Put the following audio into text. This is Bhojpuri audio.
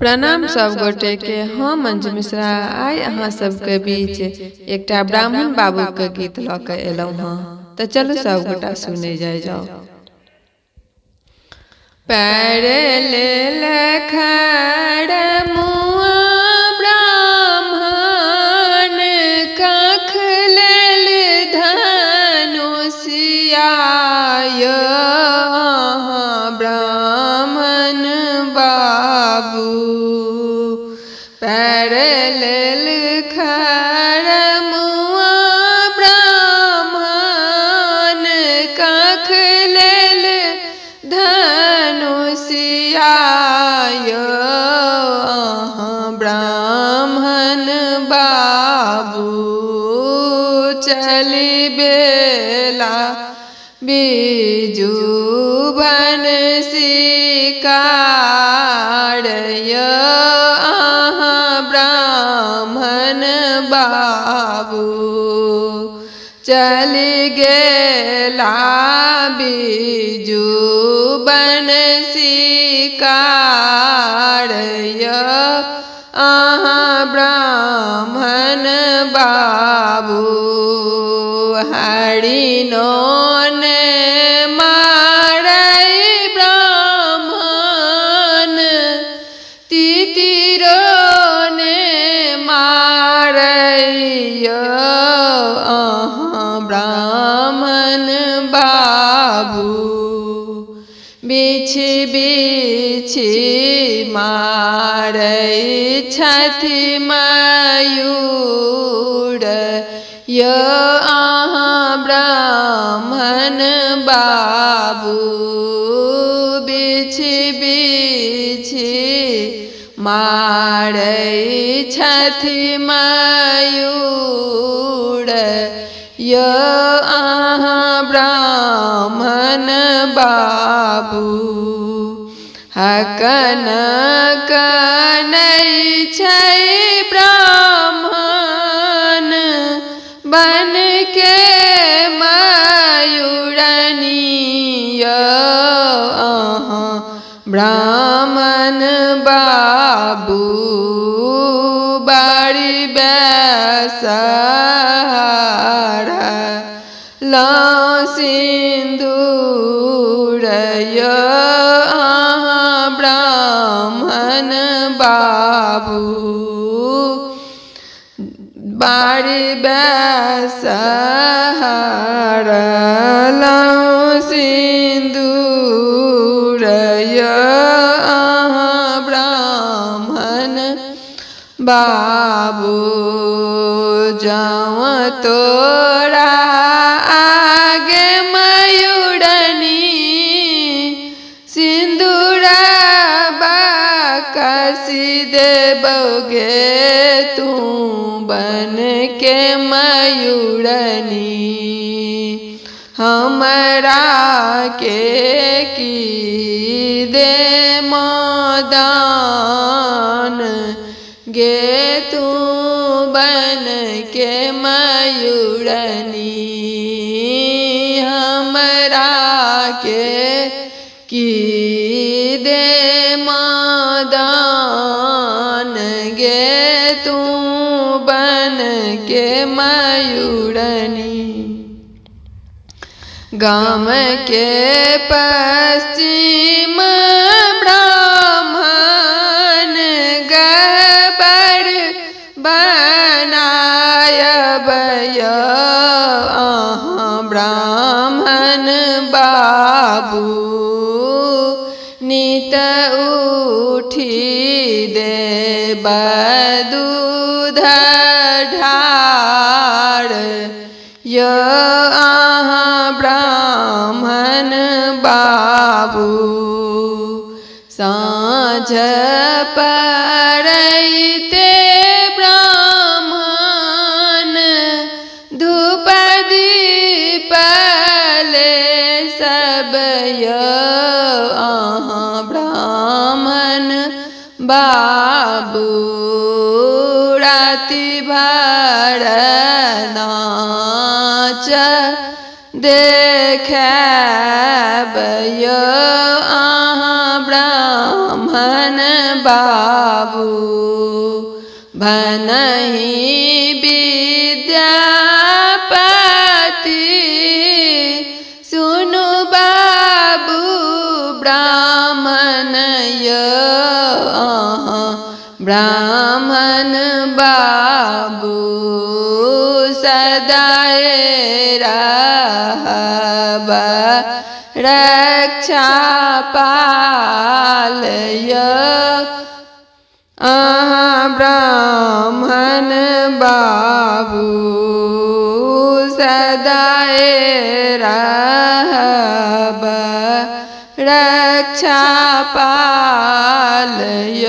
प्रणाम सब गोटे के। हम मंजू मिश्रा आइ अहाँ सबके बीच एकटा ब्राह्मण बाबू के गीत ल के एलौ हँ। तो चलू सब गोटा सुने जाओ। पैर ले खड़ मुआ ब्राह्मण कख लेल धनुषियाय ब्राह्मण बाबू पैर लेल खड़ मुआ ब्राह्मण कख लेल धनुषियाय ब्राह्मण बाबू चली बेला बीजू बन शिकार ब्राह्मण बाबू चली गेला बीजू बन शिकार ब्राह्मण बाबू हरिनो ने मारै ब्राह्मण तितिरो ने मारै ब्राह्मण बाबू बिछ बिछ मारै छथि मयूर ब्राह्मण बाबू बिछ बिछ मारै छथि मयूर ब्राह्मण बाबू हकन कनै छै ब्राह्मण बन के मयूरनी ब्राह्मण बाबू बड़ी बेसहार लौ सिंदूर ब्राह्मण बाबू बड़ी बेसहार लौ सिंदूर ब्राह्मण बाबू जाव तोरा आगे मयूरनी सिंदूर कसी देबोगे तू बन के मयूरनी हमरा के की दे मदान गे तू बन के मयूरनी हमरा के की दे मदान गे तू बन के मयूरनी गाम के पश्चिम ब्राह्मण गबर बनायब ब्राह्मण बाबू नित उठी देब दूध ढार ब्राह्मण बाबू साँझ पड़ैते ब्राह्मण धूप दीप ले सब ब्राह्मण बाबू राति भर नाच देखब ब्राह्मण ब्राह्मण बाबू भनहि विद्यापति सुनु बाबू ब्राह्मण ब्राह्मण बाबू सदाए रहब रक्षा पालय ब्राह्मण बाबू सदाए रहब रक्षा पालय।